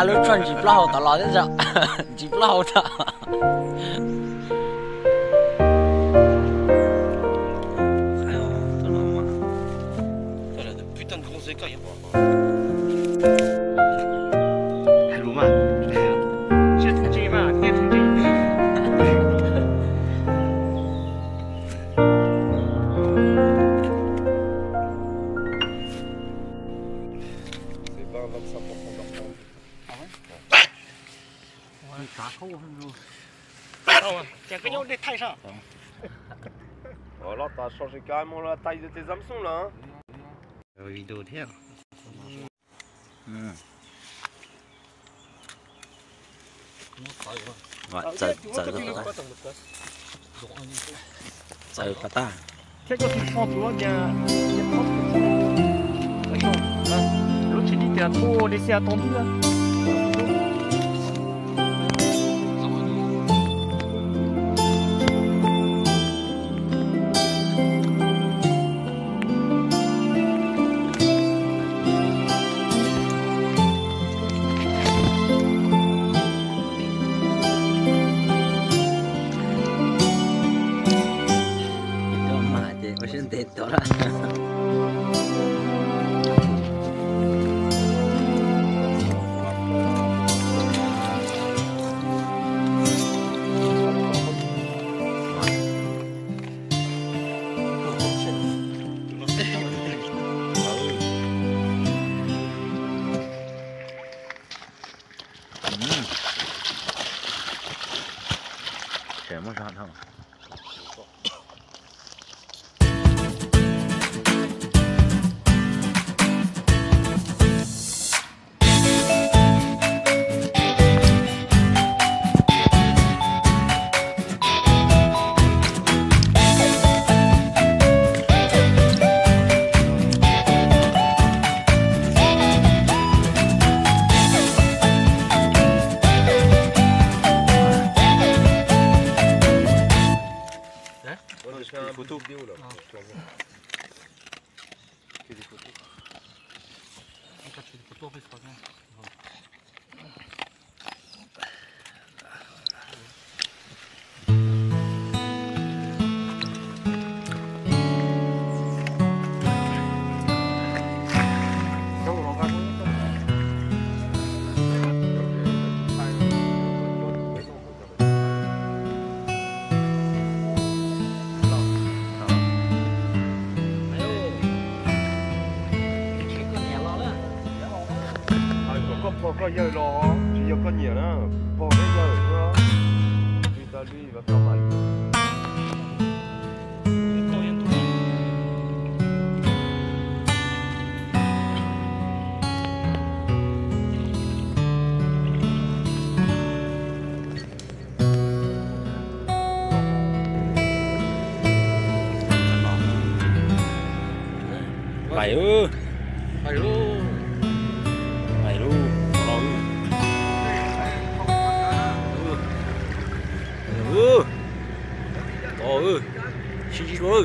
ta lúc chuẩn chỉ bao tao lo thế giờ chỉ bao ta Tiens, gagnons des tailles ça. Oh là, t'as changé carrément la taille de tes hameçons là. Vidéo tiens. Ouais, ça veut pas tard. Tiens, quand tu le prends, tu vois, bien ça change. L'autre, tu dis, t'es trop laissé attendu là. Detto là. C'è mo già no. Je fais des photos vidéo là. Je fais des photos. Quand tu fais des photos, après, c'est pas bien. Có giờ lo chỉ có nhiều đó còn bây giờ nữa thì ta đi và không phải bảy ư Mày luôn. bảy luôn ôi ôi xí xí ơi